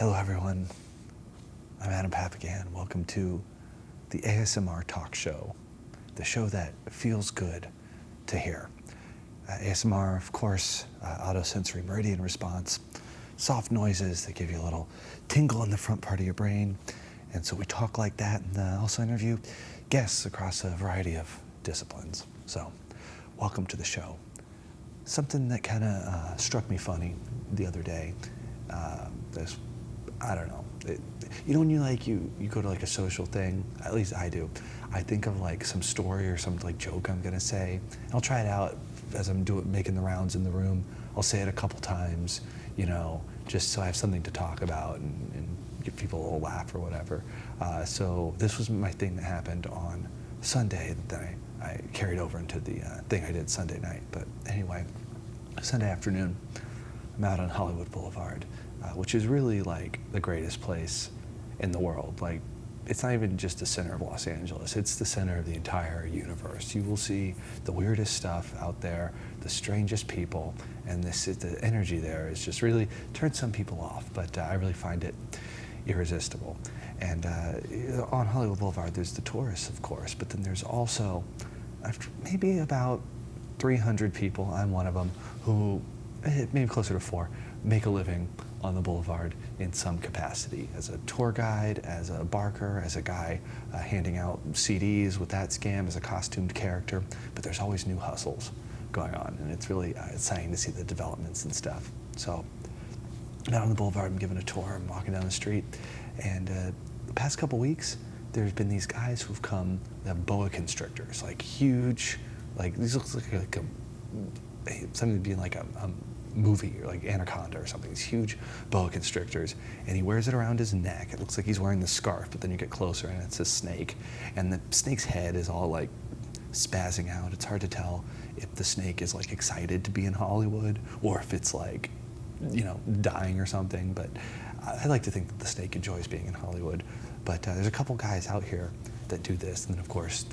Hello everyone, I'm Adam Papagan. Welcome to the ASMR talk show, the show that feels good to hear. ASMR, of course, autosensory meridian response, soft noises that give you a little tingle in the front part of your brain. And so we talk like that and also interview guests across a variety of disciplines. So welcome to the show. Something that kind of struck me funny the other day, I don't know. You know when you go to like a social thing, at least I do, I think of like some story or some like joke I'm gonna say. And I'll try it out as I'm making the rounds in the room. I'll say it a couple times, you know, just so I have something to talk about and give people a little laugh or whatever. So this was my thing that happened on Sunday that I carried over into the thing I did Sunday night. But anyway, Sunday afternoon, I'm out on Hollywood Boulevard, which is really like the greatest place in the world. Like, it's not even just the center of Los Angeles, it's the center of the entire universe. You will see the weirdest stuff out there, the strangest people, and the energy there is just really turns some people off, but I really find it irresistible. And on Hollywood Boulevard, there's the tourists, of course, but then there's also maybe about 300 people, I'm one of them, who, maybe closer to 4, make a living on the boulevard in some capacity, as a tour guide, as a barker, as a guy handing out CDs with that scam, as a costumed character. But there's always new hustles going on, and it's really exciting to see the developments and stuff. So out on the boulevard, I'm giving a tour, I'm walking down the street, and the past couple weeks, there's been these guys who've come, they have boa constrictors, like huge, like these look like something to be like a movie or like Anaconda or something, these huge boa constrictors, and he wears it around his neck. It looks like he's wearing the scarf, but then you get closer and it's a snake, and the snake's head is all like spazzing out. It's hard to tell if the snake is like excited to be in Hollywood or if it's like, you know, dying or something, but I like to think that the snake enjoys being in Hollywood. But there's a couple guys out here that do this, and then of course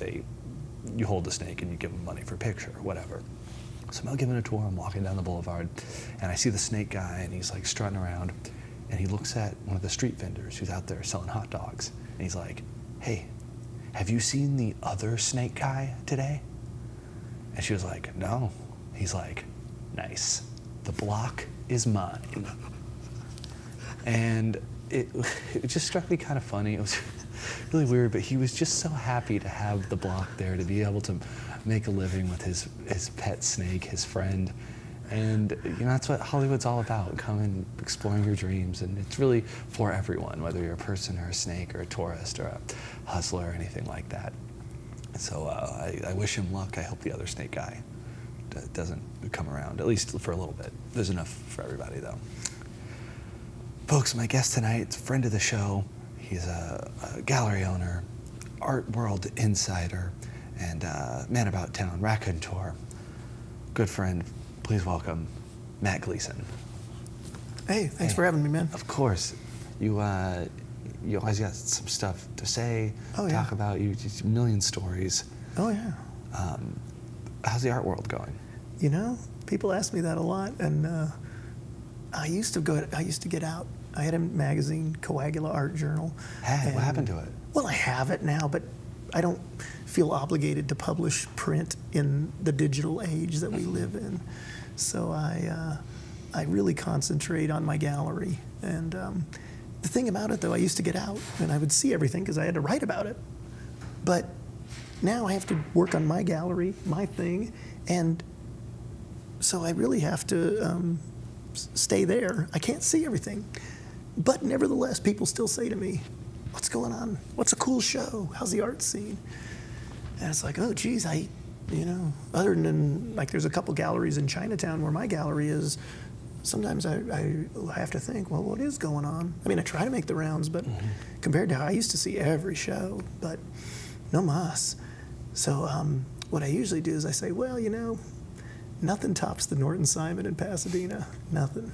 you hold the snake and you give them money for a picture or whatever. So I'm out giving a tour, I'm walking down the boulevard, and I see the snake guy, and he's like strutting around, and he looks at one of the street vendors who's out there selling hot dogs, and he's like, "Hey, have you seen the other snake guy today?" And she was like, "No." He's like, "Nice, the block is mine." And it just struck me kind of funny. It was really weird, but he was just so happy to have the block there, to be able to make a living with his pet snake, his friend. And you know, that's what Hollywood's all about, coming, exploring your dreams. And it's really for everyone, whether you're a person or a snake or a tourist or a hustler or anything like that. So I wish him luck. I hope the other snake guy doesn't come around, at least for a little bit. There's enough for everybody though. Folks, my guest tonight is a friend of the show. He's a gallery owner, art world insider, and man about town, raconteur. Good friend, please welcome Mat Gleason. Hey, thanks for having me, man. Of course. You always got some stuff to say, talk about. You just a million stories. Oh yeah. How's the art world going? You know, people ask me that a lot, and I used to get out. I had a magazine, Coagula Art Journal. What happened to it? Well, I have it now, but I don't feel obligated to publish print in the digital age that we live in. So I really concentrate on my gallery. And the thing about it, though, I used to get out and I would see everything because I had to write about it. But now I have to work on my gallery, my thing, and so I really have to stay there. I can't see everything. But nevertheless, people still say to me, "What's going on? What's a cool show? How's the art scene?" And it's like, oh, geez, other than, like, there's a couple galleries in Chinatown where my gallery is, sometimes I have to think, well, what is going on? I mean, I try to make the rounds, but compared to how I used to see every show, but no mas. So what I usually do is I say, well, you know, nothing tops the Norton Simon in Pasadena, nothing.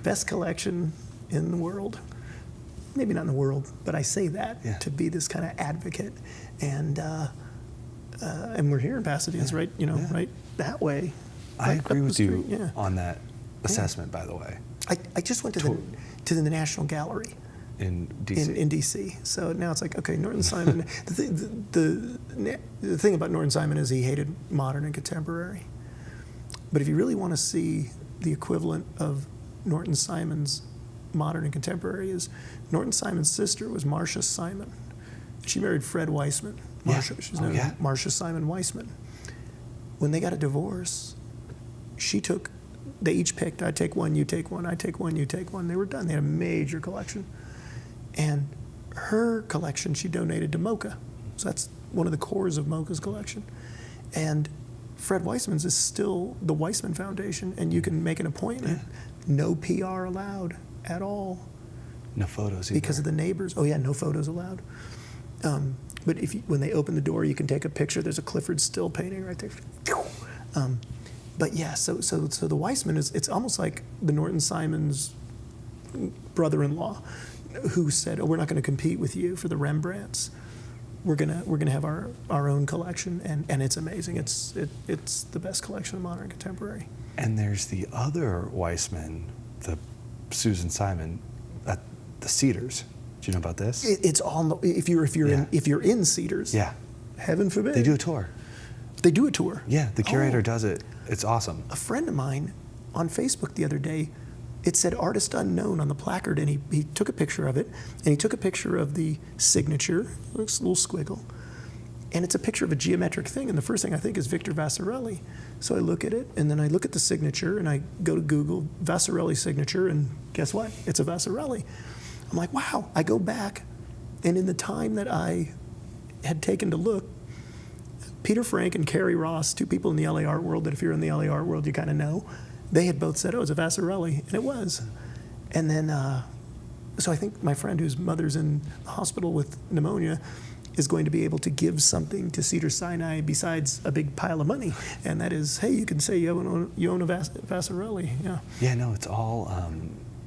Best collection in the world. Maybe not in the world, but I say that to be this kind of advocate. And we're here in Pasadena, it's right, right that way. I agree with you on that assessment, by the way. I just went to to the National Gallery In D.C. in D.C. So now it's like, okay, Norton Simon. The thing about Norton Simon is he hated modern and contemporary. But if you really want to see the equivalent of Norton Simon's modern and contemporary, is Norton Simon's sister was Marcia Simon. She married Fred Weissman. Marcia, she's known as Marcia Simon Weissman. When they got a divorce, they each picked, I take one, you take one, I take one, you take one. They were done. They had a major collection. And her collection she donated to MoCA. So that's one of the cores of MoCA's collection. And Fred Weissman's is still the Weissman Foundation, and you can make an appointment. No PR allowed at all. No photos either. Because of the neighbors. Oh yeah, no photos allowed. But when they open the door, you can take a picture. There's a Clifford Still painting right there. But yeah, so the Weissman it's almost like the Norton Simon's brother-in-law, who said, "Oh, we're not going to compete with you for the Rembrandts. We're gonna have our own collection, and it's amazing. It's the best collection of modern and contemporary." And there's the other Weissman, the Susan Simon, at the Cedars. Do you know about this? It's all if you're in Cedars. Yeah. Heaven forbid. They do a tour. They do a tour. Yeah, the curator does it. It's awesome. A friend of mine on Facebook the other day, it said artist unknown on the placard, and he took a picture of it, and he took a picture of the signature, looks a little squiggle, and it's a picture of a geometric thing, and the first thing I think is Victor Vasarely. So I look at it, and then I look at the signature, and I go to Google Vasarely signature, and guess what? It's a Vasarely. I'm like, wow. I go back, and in the time that I had taken to look, Peter Frank and Carrie Ross, two people in the LA art world that if you're in the LA art world, you kind of know, they had both said, oh, it's a Vasarely, and it was. And then, so I think my friend whose mother's in the hospital with pneumonia is going to be able to give something to Cedars Sinai besides a big pile of money. And that is, hey, you can say you own a Vasarely. Yeah. Yeah, no, it's all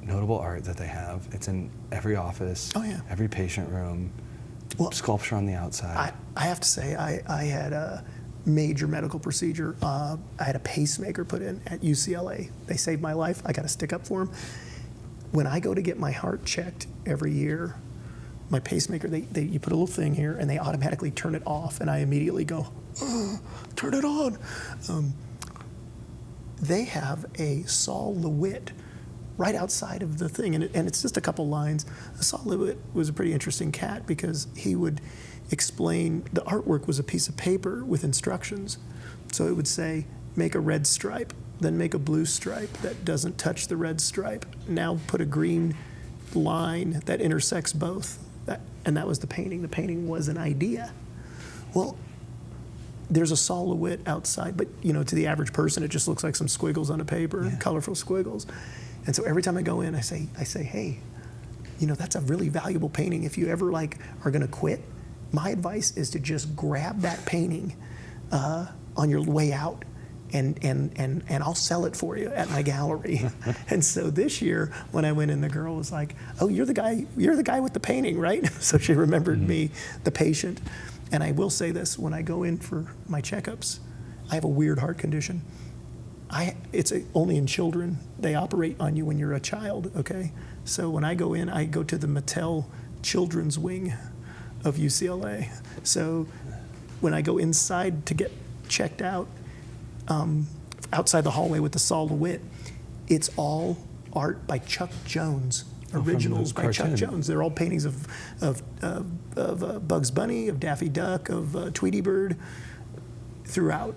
notable art that they have. It's in every office, every patient room, sculpture on the outside. I have to say, I had a major medical procedure. I had a pacemaker put in at UCLA. They saved my life. I got to stick up for them. When I go to get my heart checked every year, my pacemaker, you put a little thing here, and they automatically turn it off, and I immediately go, turn it on. They have a Saul LeWitt right outside of the thing, and it's just a couple lines. Saul LeWitt was a pretty interesting cat because he would explain, the artwork was a piece of paper with instructions. So it would say, make a red stripe, then make a blue stripe that doesn't touch the red stripe. Now put a green line that intersects both. And that was the painting. The painting was an idea. Well, there's a Saul LeWitt outside, but to the average person, it just looks like some squiggles on a paper, colorful squiggles. And so every time I go in, I say, hey, that's a really valuable painting. If you ever are gonna quit, my advice is to just grab that painting on your way out, and I'll sell it for you at my gallery. And so this year, when I went in, the girl was like, "Oh, you're the guy with the painting, right?" So she remembered me, the patient. And I will say this: when I go in for my checkups, I have a weird heart condition. It's only in children. They operate on you when you're a child. Okay, so when I go in, I go to the Mattel Children's Wing of UCLA. So when I go inside to get checked out, outside the hallway with the Saul LeWitt, it's all art by Chuck Jones, originals by Chuck Jones. They're all paintings of Bugs Bunny, of Daffy Duck, of Tweety Bird, throughout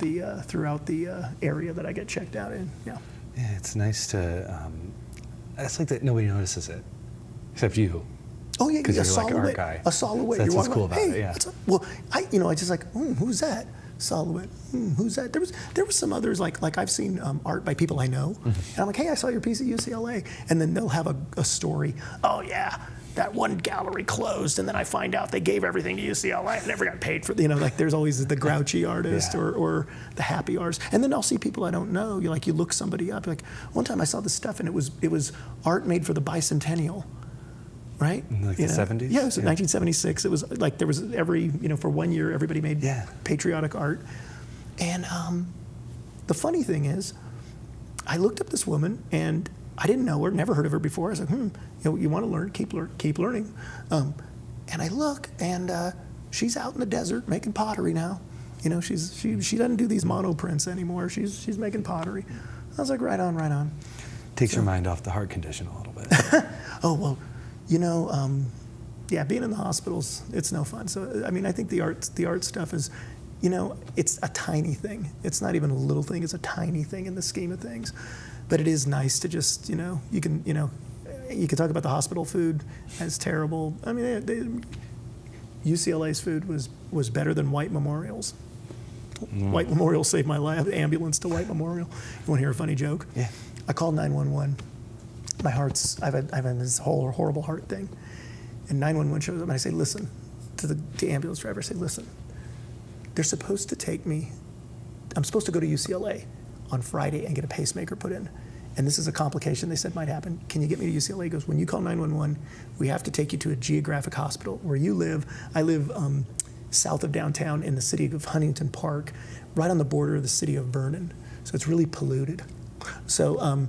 the area that I get checked out in. Yeah. Yeah, it's nice to. It's like that nobody notices it, except you. Oh yeah, because you're Saul like LeWitt, art guy. a Saul LeWitt. That's You're what's cool like, about hey, it. Yeah. Well, I just like, who's that? Saul LeWitt. Who's that? There was some others like I've seen art by people I know, and I'm like, hey, I saw your piece at UCLA, and then they'll have a story. Oh yeah, that one gallery closed, and then I find out they gave everything to UCLA. I never got paid for. There's always the grouchy artist or the happy artist, and then I'll see people I don't know. You look somebody up. Like one time I saw this stuff, and it was art made for the bicentennial. Right? In the 70s? Yeah, it was 1976. It was like there was for 1 year, everybody made patriotic art. And the funny thing is, I looked up this woman, and I didn't know her, never heard of her before. I was like, you want to learn, keep learning. And I look, and she's out in the desert making pottery now. She doesn't do these mono prints anymore. She's making pottery. I was like, right on, right on. Takes your mind off the heart condition a little bit. Oh, well, yeah, being in the hospitals, it's no fun. So, I mean, I think the art stuff is, it's a tiny thing. It's not even a little thing. It's a tiny thing in the scheme of things. But it is nice to just, you can talk about the hospital food as terrible. I mean, UCLA's food was better than White Memorial's. White Memorial saved my life. Ambulance to White Memorial. You want to hear a funny joke? Yeah. I called 911. My heart's, I've had this whole horrible heart thing. And 911 shows up, and I say, listen, to the ambulance driver, I say, listen, they're supposed to take me, I'm supposed to go to UCLA on Friday and get a pacemaker put in. And this is a complication they said might happen. Can you get me to UCLA? He goes, when you call 911, we have to take you to a geographic hospital where you live. I live south of downtown in the city of Huntington Park, right on the border of the city of Vernon. So it's really polluted. So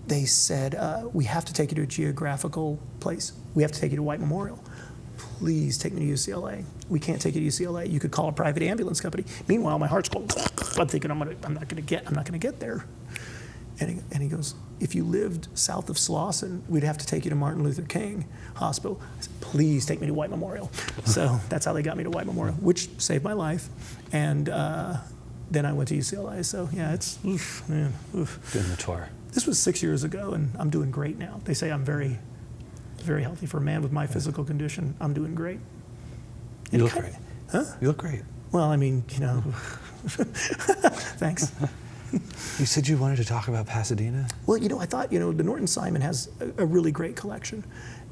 they said, we have to take you to a geographical place. We have to take you to White Memorial. Please take me to UCLA. We can't take you to UCLA. You could call a private ambulance company. Meanwhile, my heart's going, I'm thinking I'm not gonna get there. And he goes, if you lived south of Slauson, we'd have to take you to Martin Luther King Hospital. I said, please take me to White Memorial. So that's how they got me to White Memorial, which saved my life. And then I went to UCLA. So yeah, it's, oof, man, oof. Doing the tour. This was 6 years ago, and I'm doing great now. They say I'm very, very healthy. For a man with my physical condition, I'm doing great. You look great. Huh? You look great. Well, I mean, thanks. You said you wanted to talk about Pasadena? Well, I thought, the Norton Simon has a really great collection.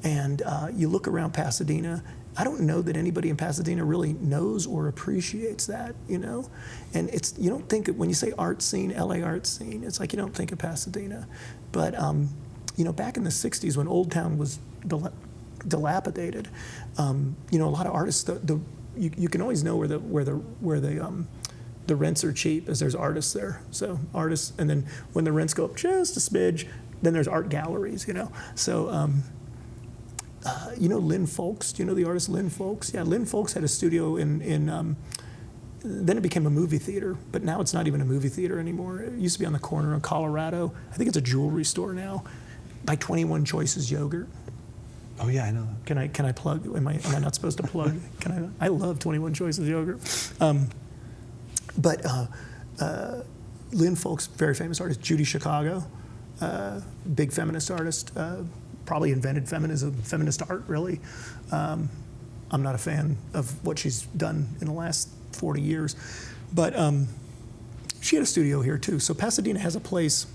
And you look around Pasadena, I don't know that anybody in Pasadena really knows or appreciates that, And it's, you don't think, when you say art scene, LA art scene, it's like you don't think of Pasadena. But, back in the 60s when Old Town was dilapidated, a lot of artists, you can always know where the rents are cheap, as there's artists there. So artists, and then when the rents go up just a smidge, then there's art galleries, So, Lynn Folks, do you know the artist Lynn Folks? Yeah, Lynn Folks had a studio in then it became a movie theater, but now it's not even a movie theater anymore. It used to be on the corner of Colorado. I think it's a jewelry store now, by 21 Choices Yogurt. Oh yeah, I know. Can I plug? Am I not supposed to plug? I love 21 Choices Yogurt. But Lynn Folks, very famous artist. Judy Chicago, big feminist artist, probably invented feminism, feminist art, really. I'm not a fan of what she's done in the last 40 years. But she had a studio here, too. So Pasadena has a place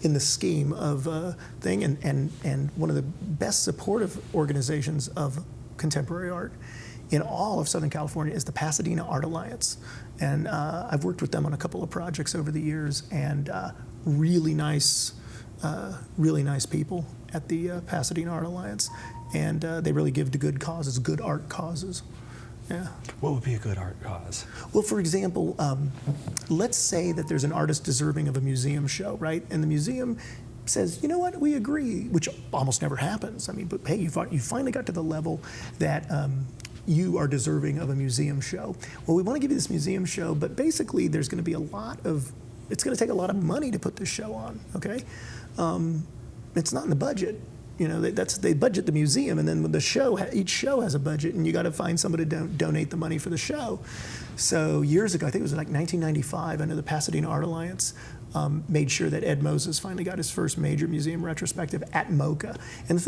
in the scheme of thing, and one of the best supportive organizations of contemporary art in all of Southern California is the Pasadena Art Alliance. And I've worked with them on a couple of projects over the years, and really nice people at the Pasadena Art Alliance. And they really give to good causes, good art causes. Yeah. What would be a good art cause? Well, for example, let's say that there's an artist deserving of a museum show, right? And the museum says, you know what, we agree, which almost never happens. I mean, but hey, you finally got to the level that you are deserving of a museum show. Well, we want to give you this museum show, but basically there's going to be it's going to take a lot of money to put this show on, okay? It's not in the budget. They budget the museum, and then each show has a budget, and you got to find somebody to donate the money for the show. So years ago, I think it was like 1995, I know the Pasadena Art Alliance made sure that Ed Moses finally got his first major museum retrospective at MoCA. And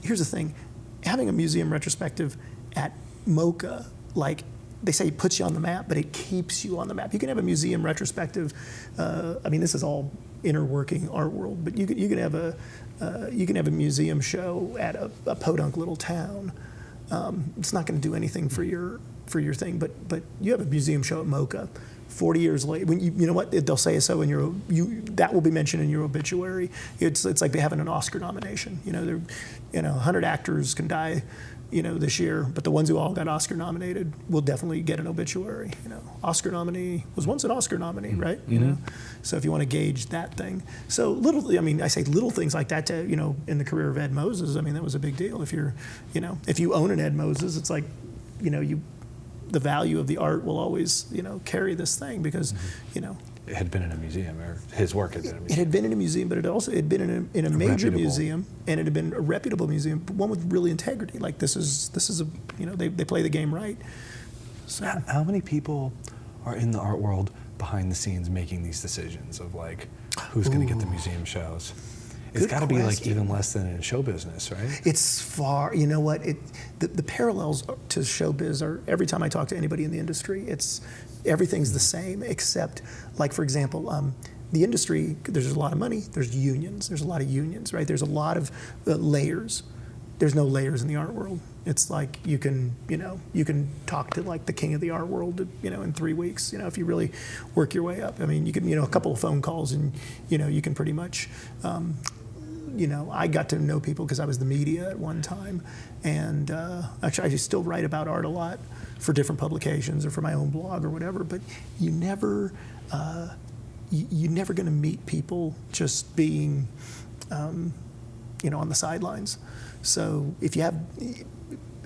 here's the thing, having a museum retrospective at MoCA, like they say, puts you on the map, but it keeps you on the map. You can have a museum retrospective. This is all inner working art world, but you can have a museum show at a podunk little town. It's not going to do anything for your thing, but you have a museum show at MoCA. 40 years later, when you know what they'll say so that will be mentioned in your obituary. It's like having an Oscar nomination. 100 actors can die this year, but the ones who all got Oscar nominated will definitely get an obituary. Oscar nominee was once an Oscar nominee, right? So if you want to gauge that thing, so I say little things like that to in the career of Ed Moses. I mean, that was a big deal. If you're, if you own an Ed Moses, it's like, the value of the art will always carry this thing because It had been in a museum, or his work had been in a museum. It had been in a museum, but it also had been in a major reputable museum, and it had been a reputable museum, but one with really integrity. Like this is a they play the game right. So How many people are in the art world behind the scenes making these decisions of like who's going to get the museum shows? It's got to be like even less than in show business, right? It's far. You know what? The parallels to showbiz are every time I talk to anybody in the industry, everything's the same except, like for example, the industry. There's a lot of money. There's unions. There's a lot of unions, right? There's a lot of layers. There's no layers in the art world. It's like you can talk to like the king of the art world, in 3 weeks, if you really work your way up. I mean, you can, a couple of phone calls and, you can pretty much, I got to know people because I was the media at one time. And actually, I still write about art a lot for different publications or for my own blog or whatever, but you're never going to meet people just being, on the sidelines. So if you have,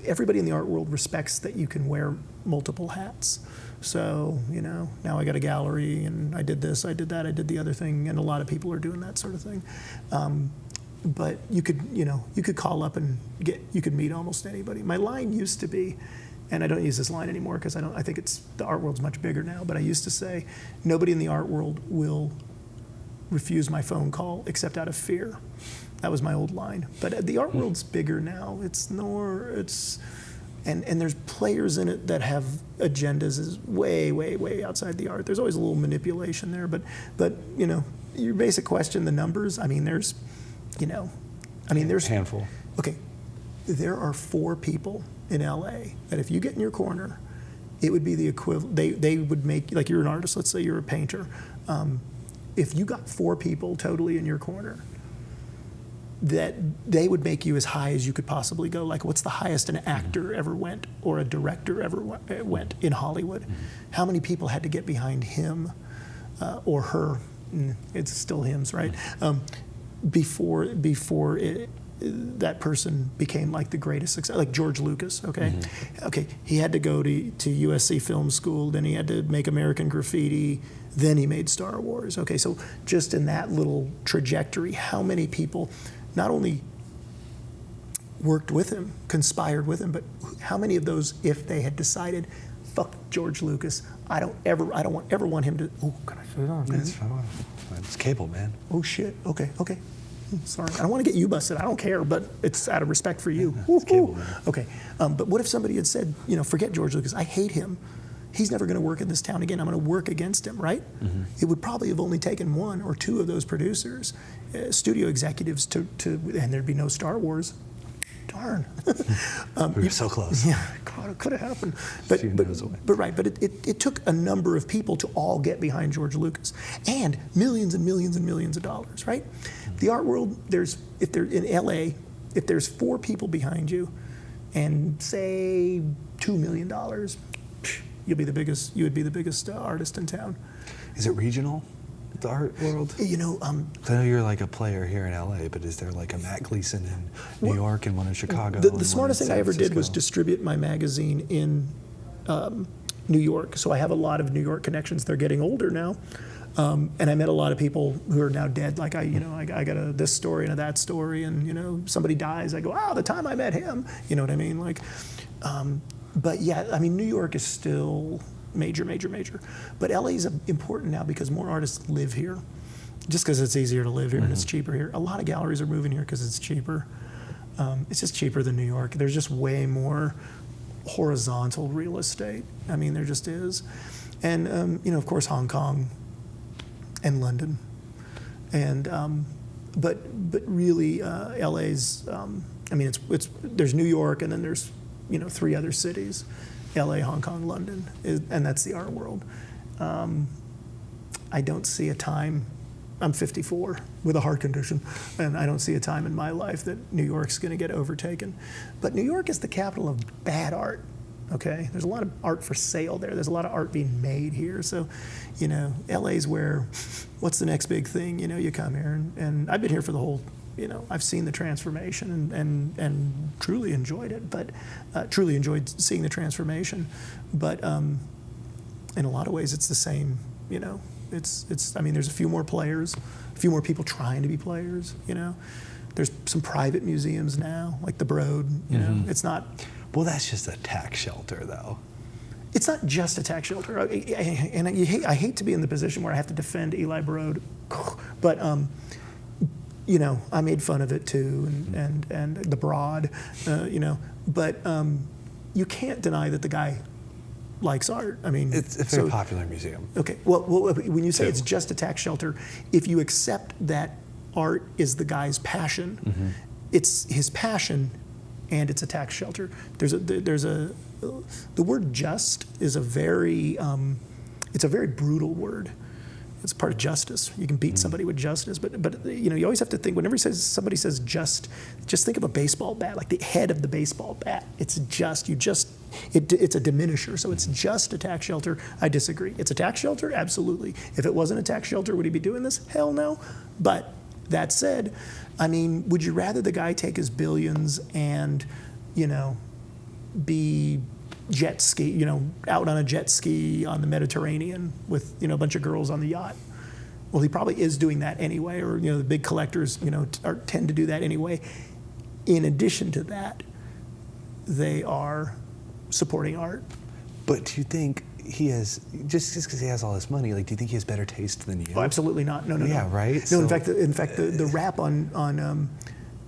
everybody in the art world respects that you can wear multiple hats. So, now I got a gallery and I did this, I did that, I did the other thing, and a lot of people are doing that sort of thing. But you could call up and you could meet almost anybody. My line used to be, and I don't use this line anymore because I think the art world's much bigger now, but I used to say, nobody in the art world will refuse my phone call except out of fear. That was my old line. But the art world's bigger now. And there's players in it that have agendas is way, way, way outside the art. There's always a little manipulation there, but your basic question, the numbers, there's handful. Okay, there are 4 people in LA that if you get in your corner, it would be the equivalent. They would make, like you're an artist, let's say you're a painter. If you got 4 people totally in your corner, that they would make you as high as you could possibly go. Like, what's the highest an actor ever went or a director ever went in Hollywood? How many people had to get behind him or her? It's still him's, right? Before that person became like the greatest success, like George Lucas, okay? Okay, he had to go to USC Film School, then he had to make American Graffiti, then he made Star Wars. Okay, so just in that little trajectory, how many people not only worked with him, conspired with him, but how many of those, if they had decided, fuck George Lucas, I don't ever want him to, can I put it on? It's fine. It's cable, man. Oh shit, okay. Sorry, I don't want to get you busted, I don't care, but it's out of respect for you. It's cable, man. Okay, but what if somebody had said, forget George Lucas, I hate him. He's never going to work in this town again. I'm going to work against him, right? It would probably have only taken 1 or 2 of those producers, studio executives, to and there'd be no Star Wars. Darn. We were so close. Yeah, God, it could have happened. But it took a number of people to all get behind George Lucas, and millions and millions and millions of dollars, right? The art world, if they're in LA, if there's 4 people behind you, and say $2 million. You would be the biggest artist in town. Is it regional, the art world? I know you're like a player here in LA, but is there like a Mat Gleason in New York and one in Chicago? The smartest thing I ever did was distribute my magazine in New York. So I have a lot of New York connections. They're getting older now. And I met a lot of people who are now dead. Like I got this story and a that story, and somebody dies. I go, the time I met him. You know what I mean? Like, but yeah, New York is still major. But LA is important now because more artists live here, just because it's easier to live here and it's cheaper here. A lot of galleries are moving here because it's cheaper. It's just cheaper than New York. There's just way more horizontal real estate. There just is. And, of course, Hong Kong and London. And, but really, LA's, there's New York and then there's, 3 other cities, LA, Hong Kong, London, and that's the art world. I don't see a time I'm 54 with a heart condition, and I don't see a time in my life that New York's going to get overtaken. But New York is the capital of bad art. Okay, there's a lot of art for sale there. There's a lot of art being made here. So, you know, LA's where, what's the next big thing? You know, you come here, and I've been here for the whole, you know, I've seen the transformation and truly enjoyed it, but truly enjoyed seeing the transformation. But in a lot of ways, it's the same, you know. I mean, there's a few more players, a few more people trying to be players, you know. There's some private museums now, like the Broad, you know. It's not... Well, that's just a tax shelter, though. It's not just a tax shelter. I hate to be in the position where I have to defend Eli Brown, but, you know, I made fun of it too, and the Broad, you know. But you can't deny that the guy likes art. I mean, it's a very popular museum. Okay. Well, when you say it's just a tax shelter, if you accept that art is the guy's passion, it's his passion, and it's a tax shelter. The word "just" is a very brutal word. It's part of justice. You can beat somebody with justice, but you know, you always have to think, whenever somebody says just think of a baseball bat, like the head of the baseball bat. It's a diminisher, so it's just a tax shelter. I disagree. It's a tax shelter, absolutely. If it wasn't a tax shelter, would he be doing this? Hell no. But that said, I mean, would you rather the guy take his billions and, you know, be jet ski, you know, out on a jet ski on the Mediterranean with, you know, a bunch of girls on the yacht? Well, he probably is doing that anyway, or, you know, the big collectors, you know, tend to do that anyway. In addition to that, they are supporting art. But do you think he has, just because he has all this money, like, do you think he has better taste than you? Oh, absolutely not. No. Yeah, right? No, in fact, the rap on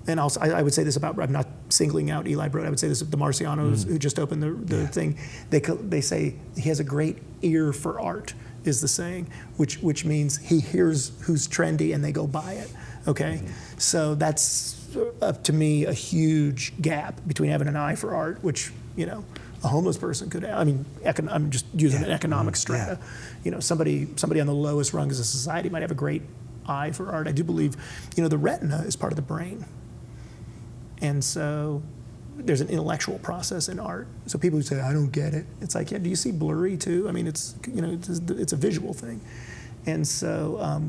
and also, I would say this about, I'm not singling out Eli Brown, I would say this of the Marcianos who just opened the thing. They say he has a great ear for art, is the saying, which means he hears who's trendy and they go buy it, okay? So that's, to me, a huge gap between having an eye for art, which, you know, a homeless person could have. I mean, I'm just using an economic strata. You know, somebody on the lowest rungs of society might have a great eye for art. I do believe, you know, the retina is part of the brain. And so there's an intellectual process in art. So people who say, I don't get it. It's like, yeah, do you see blurry too? I mean, it's, you know, it's a visual thing. And so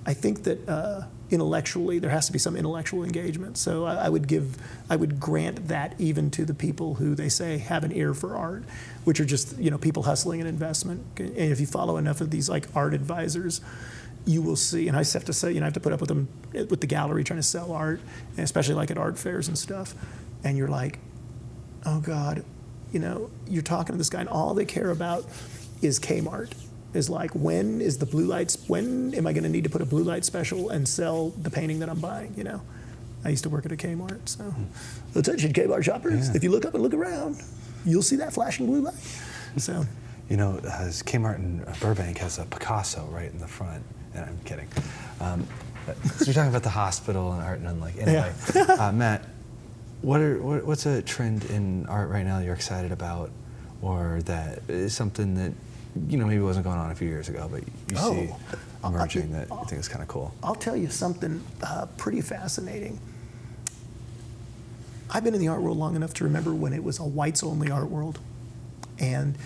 I think that intellectually, there has to be some intellectual engagement. So I would grant that even to the people who they say have an ear for art, which are just, you know, people hustling an investment. And if you follow enough of these like art advisors, you will see, and I have to say, you know, I have to put up with them with the gallery trying to sell art, and especially like at art fairs and stuff. And you're like, oh God, you know, you're talking to this guy and all they care about is Kmart. Is like, when is the blue lights, when am I gonna need to put a blue light special and sell the painting that I'm buying, you know? I used to work at a Kmart, so. Attention Kmart shoppers, if you look up and look around, you'll see that flashing blue light, so. You know, Kmart in Burbank has a Picasso right in the front. And I'm kidding. So you're talking about the hospital and art, and I'm like, anyway. Matt, what's a trend in art right now that you're excited about, or that is something that, you know, maybe wasn't going on a few years ago, but you see emerging that you think is kind of cool? I'll tell you something pretty fascinating. I've been in the art world long enough to remember when it was a whites-only art world. And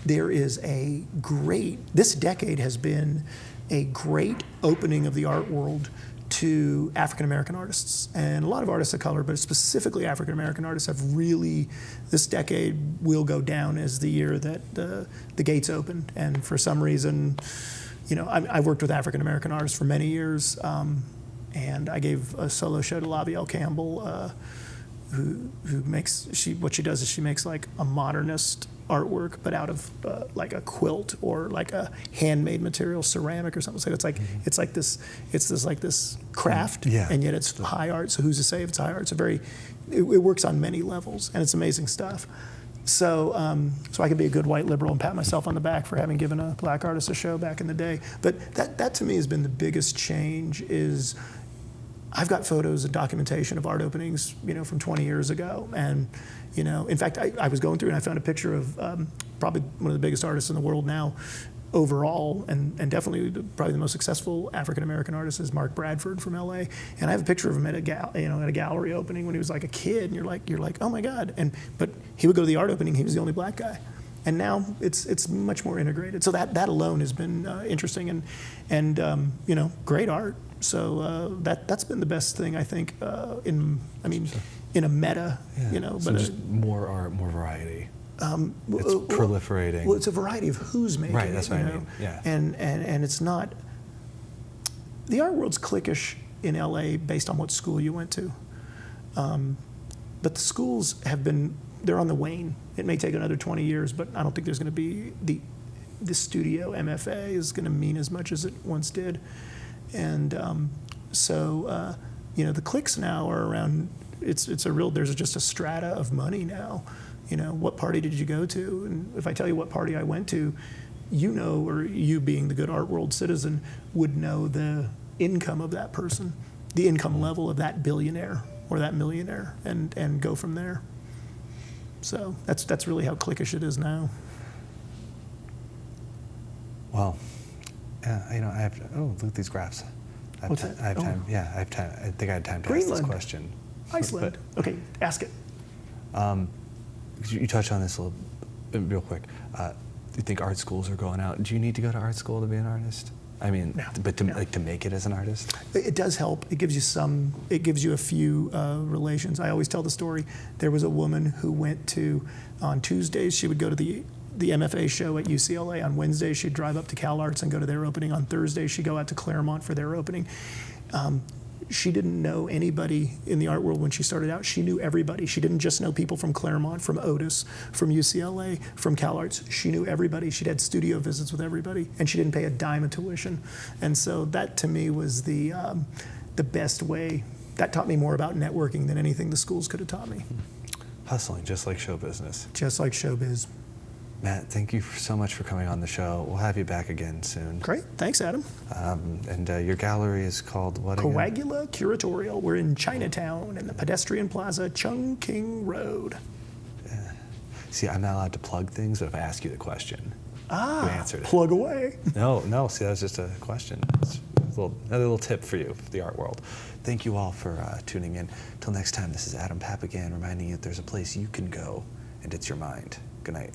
there is this decade has been a great opening of the art world to African-American artists. And a lot of artists of color, but specifically African-American artists have really, this decade will go down as the year that the gates opened. And for some reason, you know, I've worked with African-American artists for many years, and I gave a solo show to Labielle Campbell, who makes, what she does is she makes like a modernist artwork, but out of like a quilt or like a handmade material, ceramic or something. So it's like this craft, and yet it's high art. So who's to say if it's high art? It works on many levels, and it's amazing stuff. So I can be a good white liberal and pat myself on the back for having given a black artist a show back in the day. But that to me has been the biggest change. Is I've got photos and documentation of art openings, you know, from 20 years ago. And, you know, in fact, I was going through and I found a picture of probably one of the biggest artists in the world now, overall, and definitely probably the most successful African American artist is Mark Bradford from LA. And I have a picture of him at a gallery opening when he was like a kid, and you're like, oh my God. But he would go to the art opening, he was the only black guy. And now it's much more integrated. So that alone has been interesting and great art. So that's been the best thing, I think, in a meta, So but just more art, more variety. It's proliferating. Well, it's a variety of who's making it. Right, that's what I mean. Yeah. And it's not, the art world's cliquish in LA based on what school you went to. But the schools they're on the wane. It may take another 20 years, but I don't think there's going to be the studio MFA is going to mean as much as it once did. And the cliques now are around, there's just a strata of money now. What party did you go to? And if I tell you what party I went to, or you being the good art world citizen would know the income of that person, the income level of that billionaire or that millionaire, and go from there. So that's really how cliquish it is now. Well, I have to, look at these graphs. I have time. Yeah, I have time. I think I had time to ask this question. Iceland. Okay, ask it. You touched on this a little bit, real quick. Do you think art schools are going out? Do you need to go to art school to be an artist? I mean, No, but to no. to make it as an artist? It does help. It gives you a few relations. I always tell the story. There was a woman who went to, on Tuesdays, she would go to the MFA show at UCLA. On Wednesdays, she'd drive up to CalArts and go to their opening. On Thursdays, she'd go out to Claremont for their opening. She didn't know anybody in the art world when she started out. She knew everybody. She didn't just know people from Claremont, from Otis, from UCLA, from CalArts. She knew everybody. She'd had studio visits with everybody, and she didn't pay a dime of tuition. And so that, to me, was the best way. That taught me more about networking than anything the schools could have taught me. Hustling, just like show business. Just like showbiz. Matt, thank you so much for coming on the show. We'll have you back again soon. Great. Thanks, Adam. And your gallery is called what again? Coagula Curatorial. We're in Chinatown in the pedestrian plaza, Chung King Road. See, I'm not allowed to plug things, but if I ask you the question, you answered it. Plug away. No, see, that was just a question. It's another little tip for you, for the art world. Thank you all for tuning in. Till next time, this is Adam Papagan reminding you that there's a place you can go, and it's your mind. Good night.